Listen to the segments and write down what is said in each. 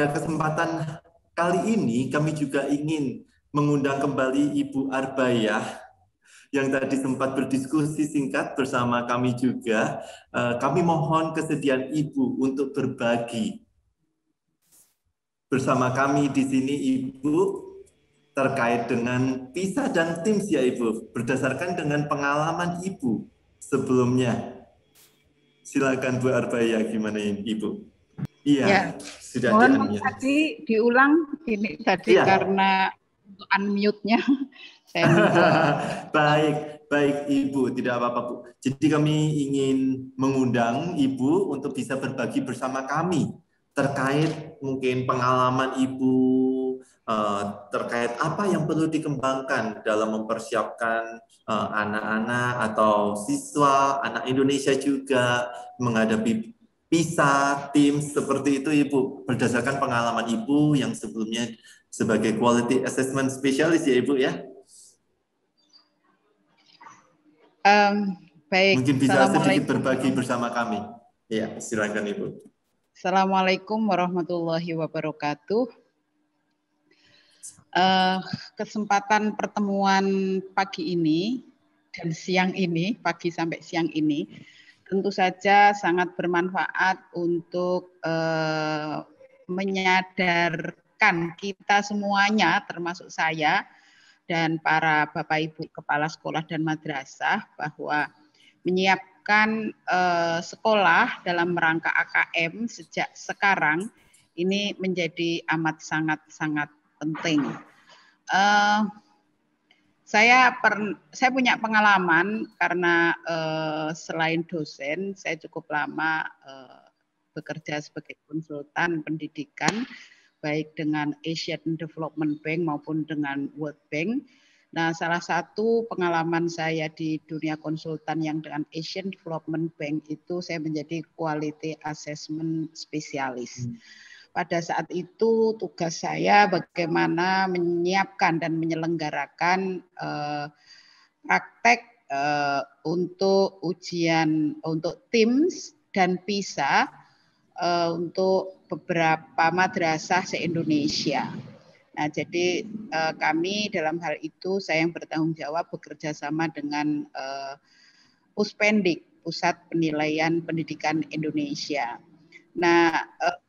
pada kesempatan kali ini kami juga ingin mengundang kembali Ibu Arbayah yang tadi sempat berdiskusi singkat bersama kami juga. Kami mohon kesediaan Ibu untuk berbagi bersama kami di sini, Ibu, terkait dengan PISA dan TIMSS ya Ibu, berdasarkan dengan pengalaman Ibu sebelumnya. Silakan Bu Arbayah, gimana Ibu? Iya, Ya, sudah mohon di-unmute. tadi diulang ini tadi Iya. karena untuk unmute-nya saya minta. Baik Ibu, tidak apa-apa Bu. Jadi kami ingin mengundang Ibu untuk bisa berbagi bersama kami terkait mungkin pengalaman Ibu, terkait apa yang perlu dikembangkan dalam mempersiapkan anak-anak atau siswa, anak Indonesia juga menghadapi PISA, TIMSS, seperti itu Ibu, berdasarkan pengalaman Ibu yang sebelumnya sebagai Quality Assessment Specialist ya Ibu ya. Baik, mungkin bisa sedikit berbagi bersama kami. Ya, silakan Ibu. Assalamualaikum warahmatullahi wabarakatuh. Kesempatan pertemuan pagi ini dan siang ini, pagi sampai siang ini, tentu saja sangat bermanfaat untuk menyadarkan kita semuanya, termasuk saya dan para Bapak Ibu Kepala Sekolah dan Madrasah, bahwa menyiapkan sekolah dalam rangka AKM sejak sekarang ini menjadi amat sangat penting. Saya punya pengalaman karena selain dosen, saya cukup lama bekerja sebagai konsultan pendidikan, baik dengan Asian Development Bank maupun dengan World Bank. Nah, salah satu pengalaman saya di dunia konsultan yang dengan Asian Development Bank itu saya menjadi Quality Assessment Specialist. Pada saat itu tugas saya bagaimana menyiapkan dan menyelenggarakan praktek untuk ujian untuk TIMSS dan PISA untuk beberapa madrasah se-Indonesia. Nah, jadi kami dalam hal itu saya yang bertanggung jawab bekerja sama dengan Puspendik, Pusat Penilaian Pendidikan Indonesia. Nah,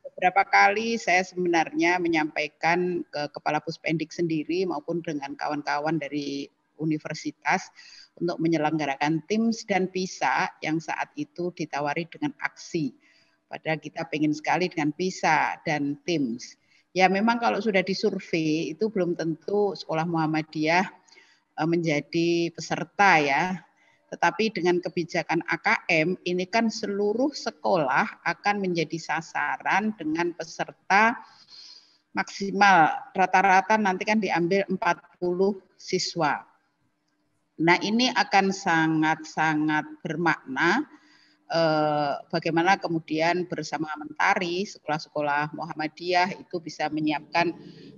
beberapa kali saya sebenarnya menyampaikan ke Kepala Puspendik sendiri maupun dengan kawan-kawan dari universitas untuk menyelenggarakan TIMSS dan PISA yang saat itu ditawari dengan aksi. Padahal kita pengen sekali dengan PISA dan TIMSS. Ya memang kalau sudah disurvei itu belum tentu sekolah Muhammadiyah menjadi peserta ya. Tetapi dengan kebijakan AKM ini kan seluruh sekolah akan menjadi sasaran dengan peserta maksimal rata-rata nanti kan diambil 40 siswa. Nah, ini akan sangat bermakna bagaimana kemudian bersama Mentari sekolah-sekolah Muhammadiyah itu bisa menyiapkan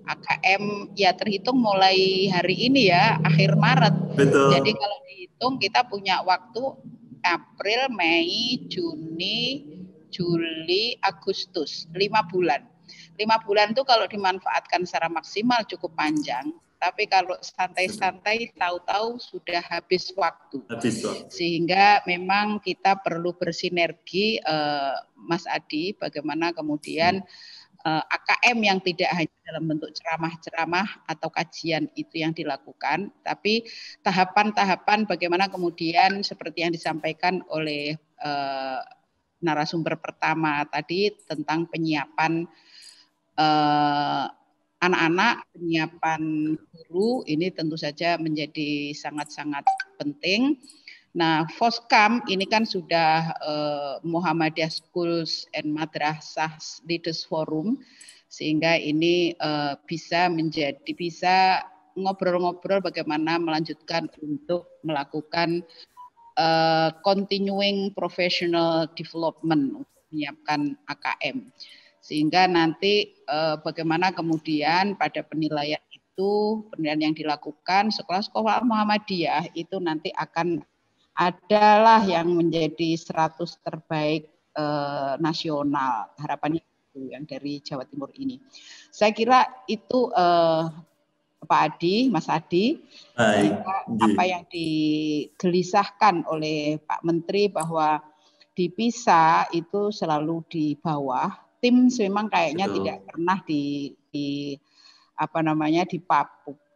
AKM ya terhitung mulai hari ini ya akhir Maret. Betul. Jadi kalau dihitung kita punya waktu April, Mei, Juni, Juli, Agustus 5 bulan. 5 bulan itu kalau dimanfaatkan secara maksimal cukup panjang. Tapi kalau santai-santai tahu-tahu sudah habis waktu. Sehingga memang kita perlu bersinergi Mas Adi bagaimana kemudian AKM yang tidak hanya dalam bentuk ceramah-ceramah atau kajian itu yang dilakukan, tapi tahapan-tahapan bagaimana kemudian seperti yang disampaikan oleh narasumber pertama tadi tentang penyiapan anak-anak, penyiapan guru ini tentu saja menjadi sangat-sangat penting. Nah, Foskam ini kan sudah Muhammadiyah Schools and Madrasah Leaders Forum, sehingga ini bisa ngobrol-ngobrol bagaimana melanjutkan untuk melakukan continuing professional development untuk menyiapkan AKM. Sehingga nanti bagaimana kemudian pada penilaian yang dilakukan sekolah-sekolah Muhammadiyah itu nanti akan adalah yang menjadi 100 terbaik nasional. Harapannya itu yang dari Jawa Timur ini. Saya kira itu Pak Adi, Mas Adi, apa yang digelisahkan oleh Pak Menteri bahwa di PISA itu selalu di bawah. Tim memang kayaknya tidak pernah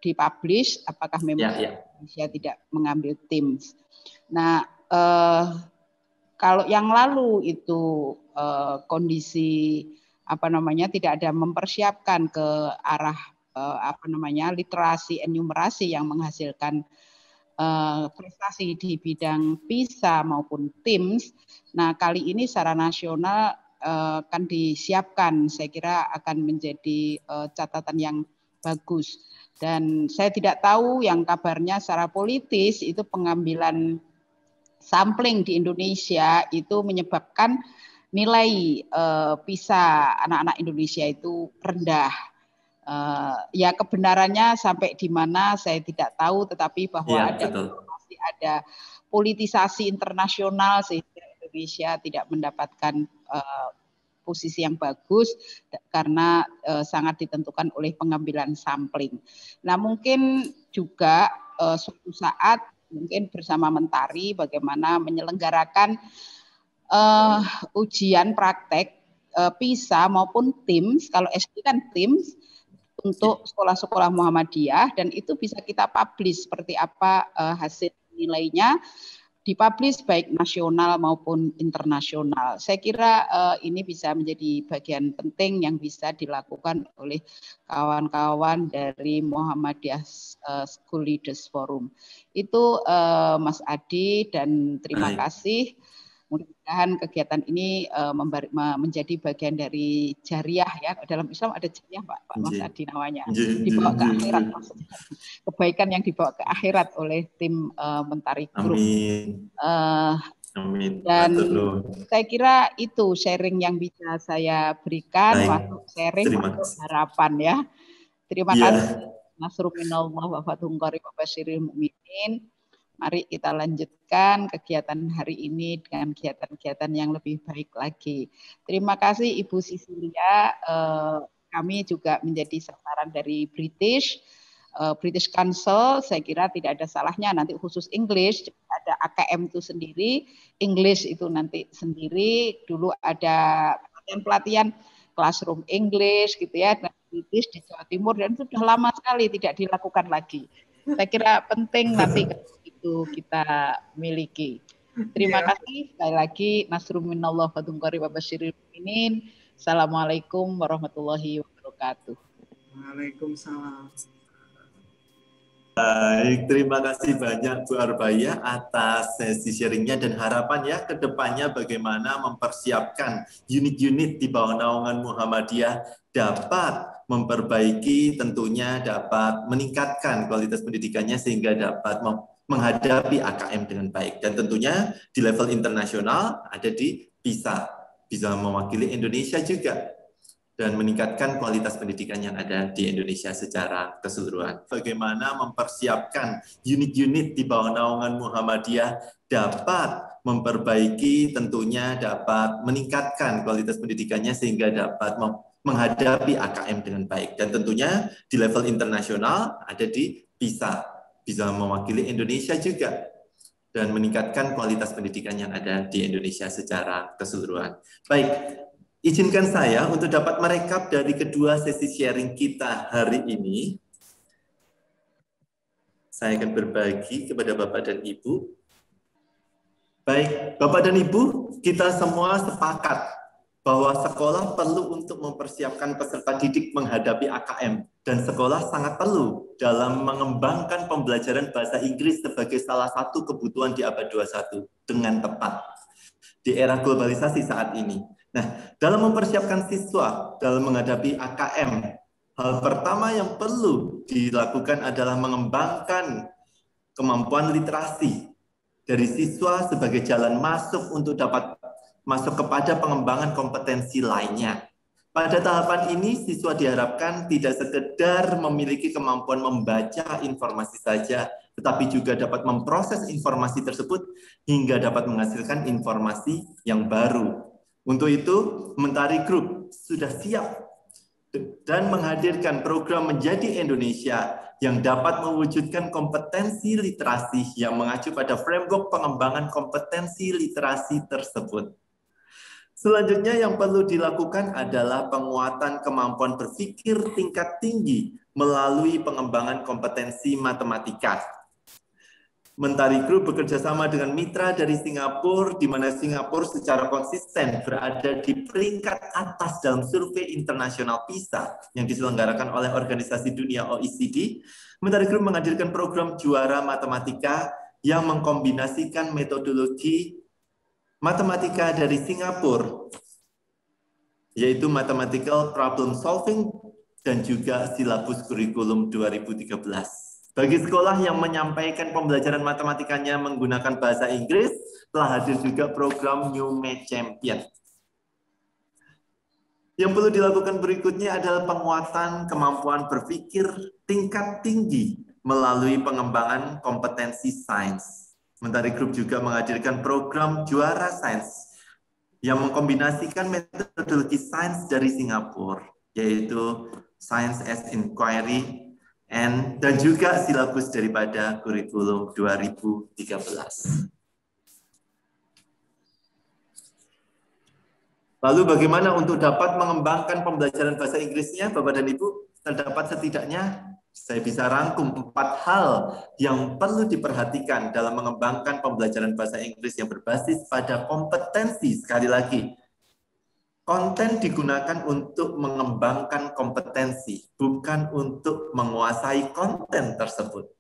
dipublish. Apakah memang Indonesia tidak mengambil tim? Nah, kalau yang lalu itu kondisi tidak ada mempersiapkan ke arah literasi enumerasi yang menghasilkan prestasi di bidang PISA maupun TIMSS. Nah, kali ini secara nasional akan disiapkan, saya kira akan menjadi catatan yang bagus. Dan saya tidak tahu yang kabarnya secara politis itu pengambilan sampling di Indonesia itu menyebabkan nilai PISA anak-anak Indonesia itu rendah. Ya kebenarannya sampai di mana saya tidak tahu, tetapi bahwa ada politisasi internasional sehingga Indonesia tidak mendapatkan posisi yang bagus karena sangat ditentukan oleh pengambilan sampling. Nah, mungkin juga suatu saat mungkin bersama Mentari bagaimana menyelenggarakan ujian praktek PISA maupun TIMSS. Kalau SD kan TIMSS untuk sekolah-sekolah Muhammadiyah, dan itu bisa kita publish seperti apa hasil nilainya, dipublish baik nasional maupun internasional. Saya kira ini bisa menjadi bagian penting yang bisa dilakukan oleh kawan-kawan dari Muhammadiyah School Leaders Forum. Itu Mas Adi, dan terima kasih. Mudah-mudahan kegiatan ini menjadi bagian dari jariah ya. Dalam Islam ada jariah Pak Mas Adi namanya. Dibawa ke akhirat maksudnya. Kebaikan yang dibawa ke akhirat oleh tim Mentari Group. Amin. Dan saya kira itu sharing yang bisa saya berikan, waktu sharing untuk harapan ya. Terima kasih. Nasrul minallah wa fathun qarib wa basyiril mu'minin. Mari kita lanjutkan kegiatan hari ini dengan kegiatan-kegiatan yang lebih baik lagi. Terima kasih Ibu Sisilia. Kami juga menjadi sasaran dari British Council. Saya kira tidak ada salahnya nanti khusus English, ada AKM itu sendiri, English itu nanti sendiri. Dulu ada pelatihan classroom English gitu ya, British di Jawa Timur, dan sudah lama sekali tidak dilakukan lagi. Saya kira penting nanti itu kita miliki. Terima kasih sekali lagi. Nasrul minallah wa fathun qarib wa basyiril mu'minin. Assalamualaikum warahmatullahi wabarakatuh. Waalaikumsalam. Baik, terima kasih banyak Bu Arbaya atas sesi sharingnya, dan harapan ya ke depannya bagaimana mempersiapkan unit-unit di bawah naungan Muhammadiyah dapat memperbaiki, tentunya dapat meningkatkan kualitas pendidikannya sehingga dapat menghadapi AKM dengan baik. Dan tentunya di level internasional ada di PISA, bisa mewakili Indonesia juga, dan meningkatkan kualitas pendidikan yang ada di Indonesia secara keseluruhan. Bagaimana mempersiapkan unit-unit di bawah naungan Muhammadiyah dapat memperbaiki, tentunya dapat meningkatkan kualitas pendidikannya sehingga dapat menghadapi AKM dengan baik. Dan tentunya di level internasional ada di PISA, bisa mewakili Indonesia juga, dan meningkatkan kualitas pendidikan yang ada di Indonesia secara keseluruhan. Baik, izinkan saya untuk dapat merekap dari kedua sesi sharing kita hari ini. Saya akan berbagi kepada Bapak dan Ibu. Baik, Bapak dan Ibu, kita semua sepakat bahwa sekolah perlu untuk mempersiapkan peserta didik menghadapi AKM, dan sekolah sangat perlu dalam mengembangkan pembelajaran bahasa Inggris sebagai salah satu kebutuhan di abad 21 dengan tepat di era globalisasi saat ini. Nah, dalam mempersiapkan siswa dalam menghadapi AKM, hal pertama yang perlu dilakukan adalah mengembangkan kemampuan literasi dari siswa sebagai jalan masuk untuk dapat masuk kepada pengembangan kompetensi lainnya. Pada tahapan ini, siswa diharapkan tidak sekedar memiliki kemampuan membaca informasi saja, tetapi juga dapat memproses informasi tersebut hingga dapat menghasilkan informasi yang baru Untuk itu, Mentari Group sudah siap dan menghadirkan program Menjadi Indonesia yang dapat mewujudkan kompetensi literasi yang mengacu pada framework pengembangan kompetensi literasi tersebut. Selanjutnya yang perlu dilakukan adalah penguatan kemampuan berpikir tingkat tinggi melalui pengembangan kompetensi matematika. Mentari Group bekerjasama dengan mitra dari Singapura, di mana Singapura secara konsisten berada di peringkat atas dalam survei internasional PISA yang diselenggarakan oleh Organisasi Dunia OECD. Mentari Group menghadirkan program Juara Matematika yang mengkombinasikan metodologi matematika dari Singapura, yaitu Mathematical Problem Solving dan juga silabus kurikulum 2013. Bagi sekolah yang menyampaikan pembelajaran matematikanya menggunakan bahasa Inggris, telah hadir juga program New Math Champion. Yang perlu dilakukan berikutnya adalah penguatan kemampuan berpikir tingkat tinggi melalui pengembangan kompetensi sains. Mentari Group juga menghadirkan program Juara Sains yang mengkombinasikan metodologi sains dari Singapura, yaitu Science as Inquiry, dan juga silabus daripada kurikulum 2013. Lalu bagaimana untuk dapat mengembangkan pembelajaran bahasa Inggrisnya, Bapak dan Ibu? Terdapat setidaknya, saya bisa rangkum 4 hal yang perlu diperhatikan dalam mengembangkan pembelajaran bahasa Inggris yang berbasis pada kompetensi. Sekali lagi, konten digunakan untuk mengembangkan kompetensi, bukan untuk menguasai konten tersebut.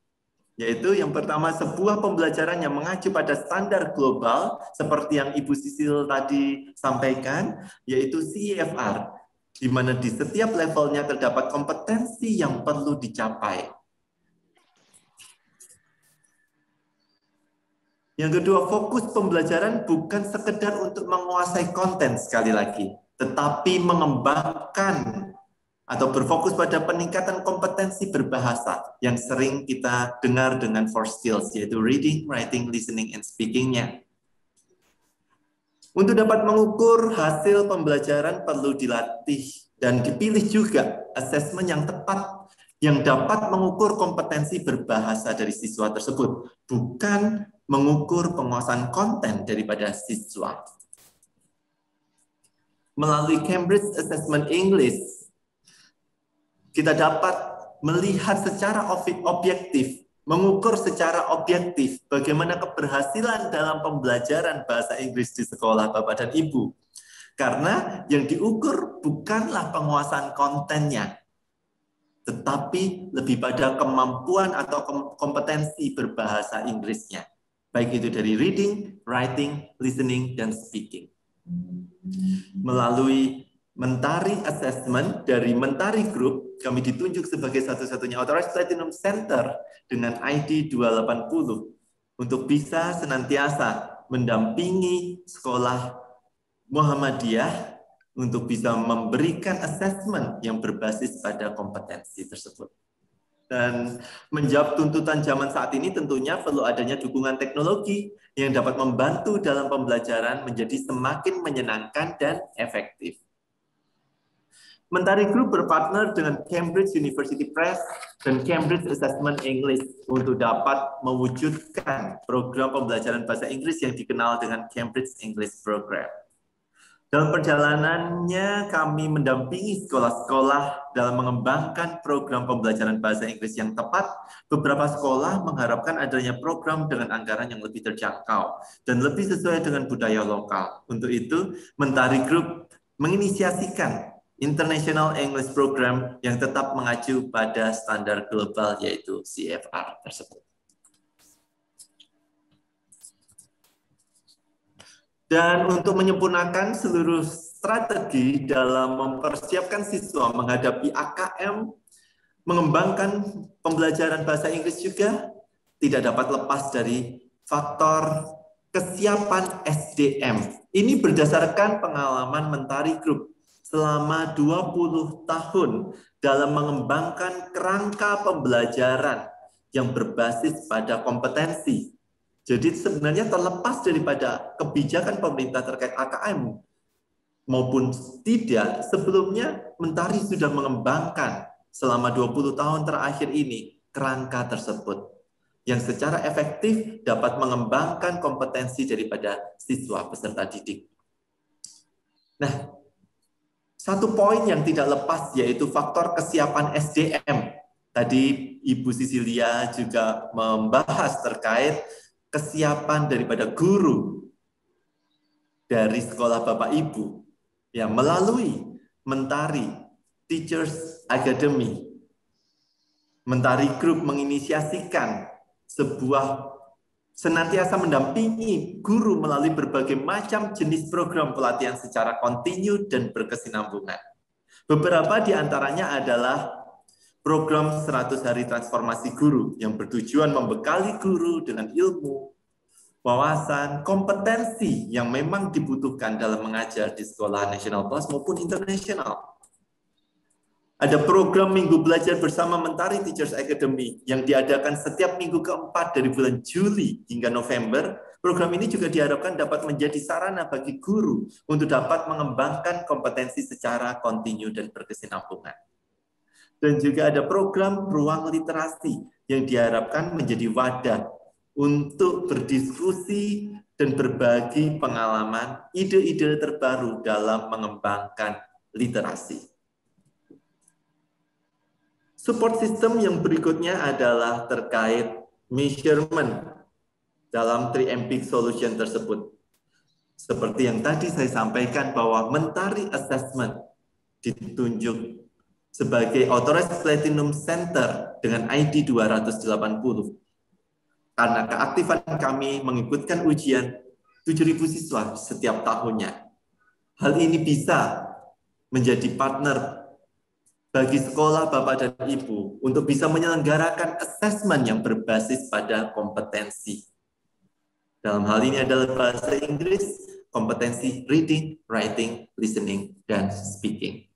Yaitu yang pertama, sebuah pembelajaran yang mengacu pada standar global, seperti yang Ibu Sisil tadi sampaikan, yaitu CEFR, di mana di setiap levelnya terdapat kompetensi yang perlu dicapai. Yang kedua, fokus pembelajaran bukan sekedar untuk menguasai konten sekali lagi, tetapi mengembangkan atau berfokus pada peningkatan kompetensi berbahasa yang sering kita dengar dengan 4 skills, yaitu reading, writing, listening, and speaking-nya. Untuk dapat mengukur hasil pembelajaran perlu dilatih dan dipilih juga asesmen yang tepat yang dapat mengukur kompetensi berbahasa dari siswa tersebut, bukan mengukur penguasaan konten daripada siswa. Melalui Cambridge Assessment English, kita dapat melihat secara objektif, mengukur secara objektif bagaimana keberhasilan dalam pembelajaran bahasa Inggris di sekolah Bapak dan Ibu. Karena yang diukur bukanlah penguasaan kontennya, tetapi lebih pada kemampuan atau kompetensi berbahasa Inggrisnya. Baik itu dari reading, writing, listening, dan speaking. Melalui Mentari Assessment dari Mentari Group, kami ditunjuk sebagai satu-satunya Authorized Platinum Center dengan ID 280 untuk bisa senantiasa mendampingi sekolah Muhammadiyah untuk bisa memberikan assessment yang berbasis pada kompetensi tersebut. Dan menjawab tuntutan zaman saat ini tentunya perlu adanya dukungan teknologi yang dapat membantu dalam pembelajaran menjadi semakin menyenangkan dan efektif. Mentari Group berpartner dengan Cambridge University Press dan Cambridge Assessment English untuk dapat mewujudkan program pembelajaran bahasa Inggris yang dikenal dengan Cambridge English Program. Dalam perjalanannya, kami mendampingi sekolah-sekolah dalam mengembangkan program pembelajaran bahasa Inggris yang tepat. Beberapa sekolah mengharapkan adanya program dengan anggaran yang lebih terjangkau dan lebih sesuai dengan budaya lokal. Untuk itu, Mentari Group menginisiasikan International English Program yang tetap mengacu pada standar global, yaitu CEFR tersebut. Dan untuk menyempurnakan seluruh strategi dalam mempersiapkan siswa menghadapi AKM, mengembangkan pembelajaran bahasa Inggris juga tidak dapat lepas dari faktor kesiapan SDM. Ini berdasarkan pengalaman Mentari Group selama 20 tahun dalam mengembangkan kerangka pembelajaran yang berbasis pada kompetensi. Jadi sebenarnya terlepas daripada kebijakan pemerintah terkait AKM, maupun tidak, sebelumnya Mentari sudah mengembangkan selama 20 tahun terakhir ini kerangka tersebut yang secara efektif dapat mengembangkan kompetensi daripada siswa peserta didik. Nah, satu poin yang tidak lepas yaitu faktor kesiapan SDM. Tadi Ibu Sisilia juga membahas terkait kesiapan daripada guru dari sekolah Bapak Ibu yang melalui Mentari Teachers Academy. Mentari Group menginisiasikan sebuah senantiasa mendampingi guru melalui berbagai macam jenis program pelatihan secara kontinu dan berkesinambungan. Beberapa di antaranya adalah program 100 hari transformasi guru yang bertujuan membekali guru dengan ilmu, wawasan, kompetensi yang memang dibutuhkan dalam mengajar di sekolah nasional plus maupun internasional. Ada program Minggu Belajar Bersama Mentari Teachers Academy yang diadakan setiap minggu keempat dari bulan Juli hingga November. Program ini juga diharapkan dapat menjadi sarana bagi guru untuk dapat mengembangkan kompetensi secara kontinu dan berkesinambungan. Dan juga ada program Ruang Literasi yang diharapkan menjadi wadah untuk berdiskusi dan berbagi pengalaman, ide-ide terbaru dalam mengembangkan literasi. Support system yang berikutnya adalah terkait measurement dalam 3MP solution tersebut. Seperti yang tadi saya sampaikan bahwa Mentari Assessment ditunjuk sebagai Authorized Platinum Center dengan ID 280. Karena keaktifan kami mengikutkan ujian 7.000 siswa setiap tahunnya. Hal ini bisa menjadi partner bagi sekolah Bapak dan Ibu untuk bisa menyelenggarakan assessment yang berbasis pada kompetensi. Dalam hal ini adalah bahasa Inggris, kompetensi reading, writing, listening, dan speaking.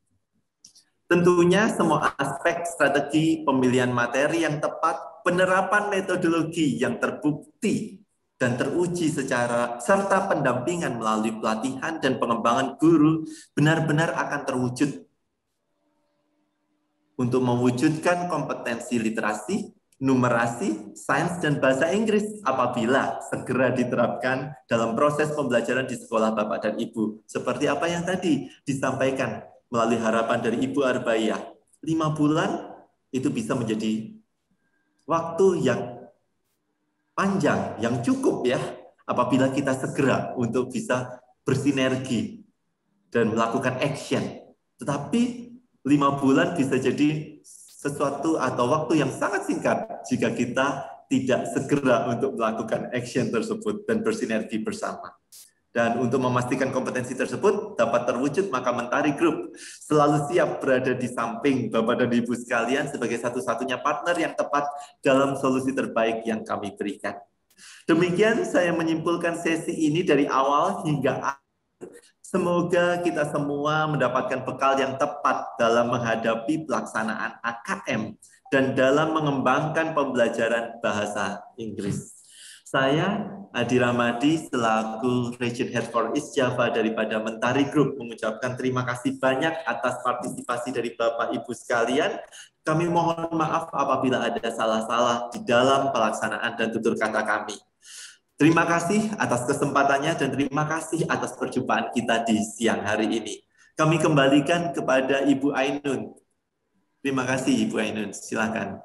Tentunya semua aspek strategi pemilihan materi yang tepat, penerapan metodologi yang terbukti dan teruji serta pendampingan melalui pelatihan dan pengembangan guru benar-benar akan terwujud untuk mewujudkan kompetensi literasi, numerasi, sains, dan bahasa Inggris apabila segera diterapkan dalam proses pembelajaran di sekolah Bapak dan Ibu. Seperti apa yang tadi disampaikan melalui harapan dari Ibu Arbaya, 5 bulan itu bisa menjadi waktu yang panjang, yang cukup ya, apabila kita segera untuk bisa bersinergi dan melakukan action. Tetapi 5 bulan bisa jadi sesuatu atau waktu yang sangat singkat jika kita tidak segera untuk melakukan action tersebut dan bersinergi bersama. Dan untuk memastikan kompetensi tersebut dapat terwujud, maka Mentari Group selalu siap berada di samping Bapak dan Ibu sekalian sebagai satu-satunya partner yang tepat dalam solusi terbaik yang kami berikan. Demikian saya menyimpulkan sesi ini dari awal hingga akhir. Semoga kita semua mendapatkan bekal yang tepat dalam menghadapi pelaksanaan AKM dan dalam mengembangkan pembelajaran bahasa Inggris. Saya, Adi Ramadi, selaku Region Head for East Java daripada Mentari Group, mengucapkan terima kasih banyak atas partisipasi dari Bapak Ibu sekalian. Kami mohon maaf apabila ada salah-salah di dalam pelaksanaan dan tutur kata kami. Terima kasih atas kesempatannya dan terima kasih atas perjumpaan kita di siang hari ini. Kami kembalikan kepada Ibu Ainun. Terima kasih Ibu Ainun, silakan.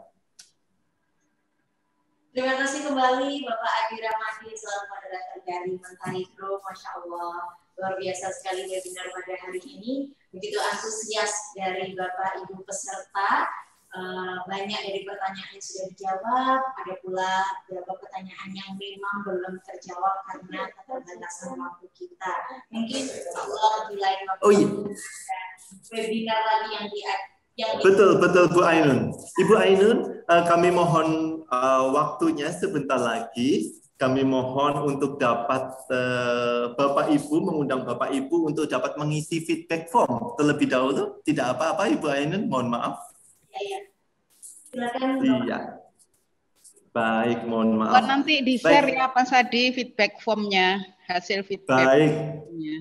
Terima kasih kembali Bapak Adi Ramadi selaku moderator dari Mentari Group. Masya Allah, luar biasa sekali webinar pada hari ini. Begitu antusias dari Bapak Ibu peserta. Banyak dari pertanyaan yang sudah dijawab, ada pula beberapa pertanyaan yang memang belum terjawab karena keterbatasan waktu kita. Mungkin Allah di lain waktu webinar lagi yang betul Bu Ainun. Ibu Ainun, kami mohon waktunya sebentar lagi. Kami mohon untuk dapat Bapak Ibu, mengundang Bapak Ibu untuk dapat mengisi feedback form terlebih dahulu. Tidak apa-apa Ibu Ainun, mohon maaf. Ya. Silakan. Iya. Baik, mohon maaf. Nanti di-share ya Pak Sadi feedback formnya. hasil feedback.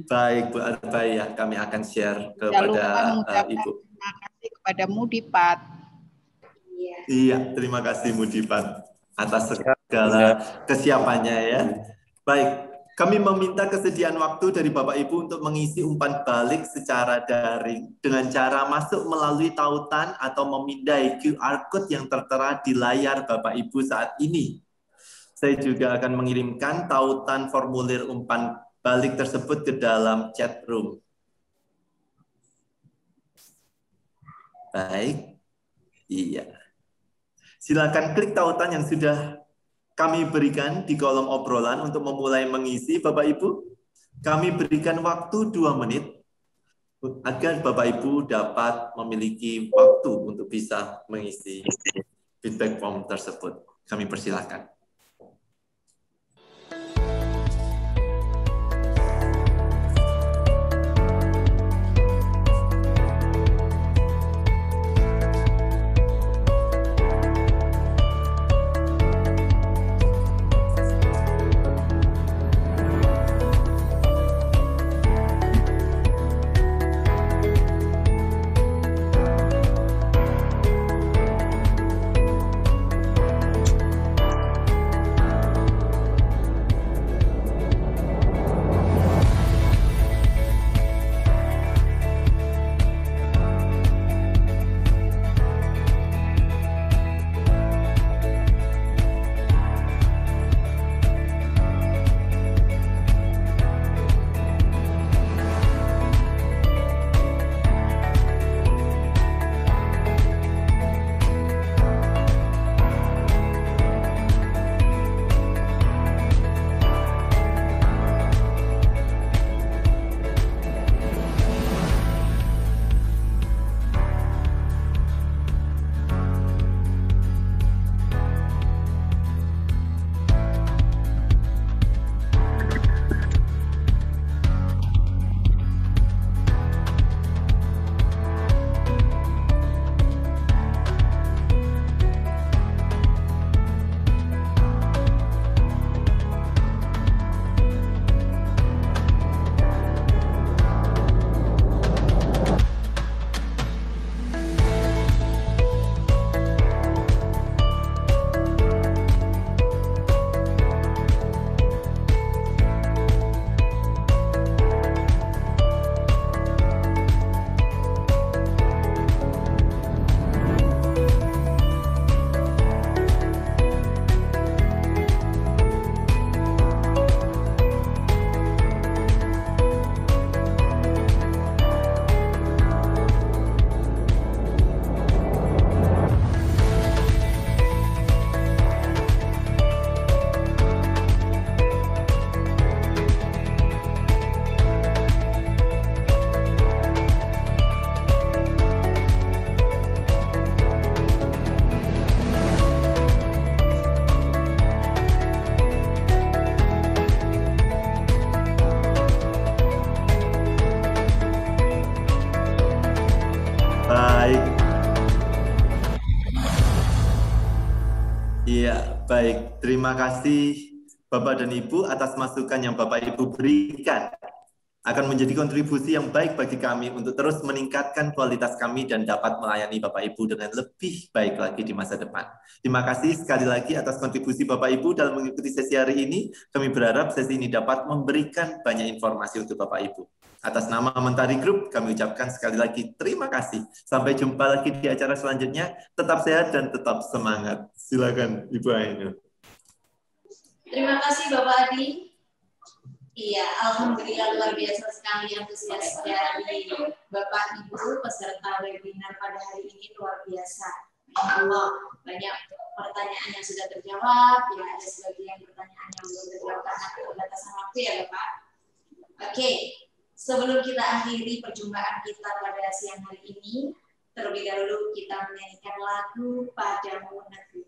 Baik Bu Arbai ya, kami akan share Jangan lupa kepada mengucapkan Ibu. terima kasih kepada Mudipat. Iya, terima kasih Mudipat atas segala kesiapannya ya. Baik, kami meminta kesediaan waktu dari Bapak Ibu untuk mengisi umpan balik secara daring dengan cara masuk melalui tautan atau memindai QR Code yang tertera di layar Bapak Ibu saat ini. Saya juga akan mengirimkan tautan formulir umpan balik tersebut ke dalam chat room. Baik, iya. Silakan klik tautan yang sudah kami berikan di kolom obrolan untuk memulai mengisi, Bapak Ibu. Kami berikan waktu 2 menit agar Bapak Ibu dapat memiliki waktu untuk bisa mengisi feedback form tersebut. Kami persilakan. Iya, baik. Terima kasih Bapak dan Ibu atas masukan yang Bapak Ibu berikan. Akan menjadi kontribusi yang baik bagi kami untuk terus meningkatkan kualitas kami dan dapat melayani Bapak Ibu dengan lebih baik lagi di masa depan. Terima kasih sekali lagi atas kontribusi Bapak Ibu dalam mengikuti sesi hari ini. Kami berharap sesi ini dapat memberikan banyak informasi untuk Bapak Ibu. Atas nama Mentari Group, kami ucapkan sekali lagi terima kasih. Sampai jumpa lagi di acara selanjutnya. Tetap sehat dan tetap semangat. Silakan Ibu Ainul. Terima kasih Bapak Adi. Iya, alhamdulillah luar biasa sekali antusias dari Bapak Ibu peserta webinar pada hari ini, luar biasa. Allah, banyak pertanyaan yang sudah terjawab, ya ada sebagian pertanyaan yang belum terjawab karena keterbatasan waktu ya Bapak. Oke, sebelum kita akhiri perjumpaan kita pada siang hari ini, terlebih dahulu kita menyanyikan lagu Padamu Negeri.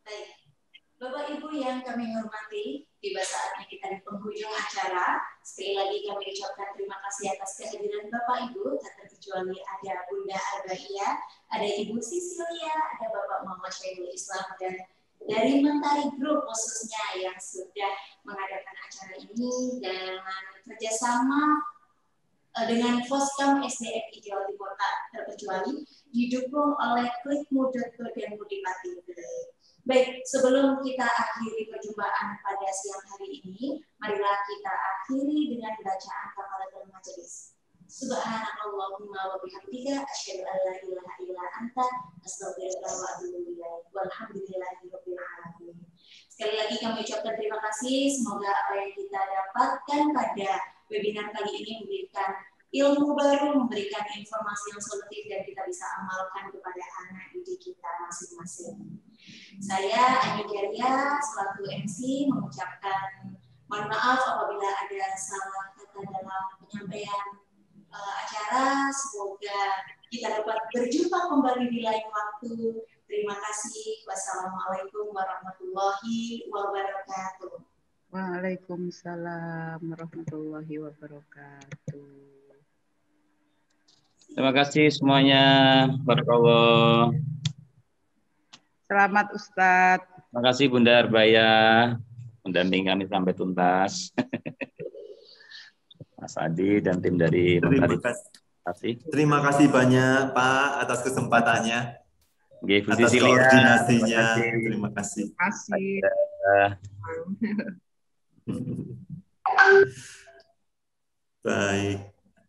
Baik, Bapak Ibu yang kami hormati, tiba saatnya kita di penghujung acara. Sekali lagi kami ucapkan terima kasih atas kehadiran Bapak Ibu, tak terkecuali ada Bunda Arbaia, ada Ibu Sisilia, ada Bapak Muhammad Syairul Islam, dan dari Mentari Group khususnya yang sudah mengadakan acara ini dengan kerjasama dengan Foskam SDFI Jawa Timur tak terkecuali, didukung oleh Klikmu.co dan Mudipati. Baik, sebelum kita akhiri perjumpaan pada siang hari ini, marilah kita akhiri dengan bacaan kafaratul majelis. Subhanallahumma wa bihamdika asyhadu an la ilaha illa anta astaghfiruka wa atubu ilaik. Walhamdulillahirabbil alamin. Sekali lagi kami ucapkan terima kasih, semoga apa yang kita dapatkan pada webinar kali ini memberikan ilmu baru, memberikan informasi yang solutif dan kita bisa amalkan kepada anak didik kita masing-masing. Saya Ani Jaria selaku MC mengucapkan mohon maaf apabila ada salah kata dalam penyampaian acara. Semoga kita dapat berjumpa kembali di lain waktu. Terima kasih. Wassalamualaikum warahmatullahi wabarakatuh. Waalaikumsalam warahmatullahi wabarakatuh. Terima kasih semuanya. Barakallah. Selamat Ustadz. Terima kasih Bunda Arbaia mendampingi kami sampai tuntas. Mas Adi dan tim dari Terima kasih. Terima kasih banyak Pak atas kesempatannya. Atas koordinasinya. Terima kasih. Terima kasih. Baik.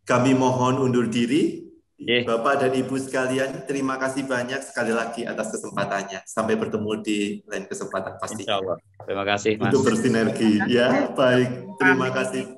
Kami mohon undur diri. Bapak dan Ibu sekalian, terima kasih banyak sekali lagi atas kesempatannya. Sampai bertemu di lain kesempatan pasti. Insya Allah. Terima kasih Mas. Untuk bersinergi. Ya, baik. Terima kasih.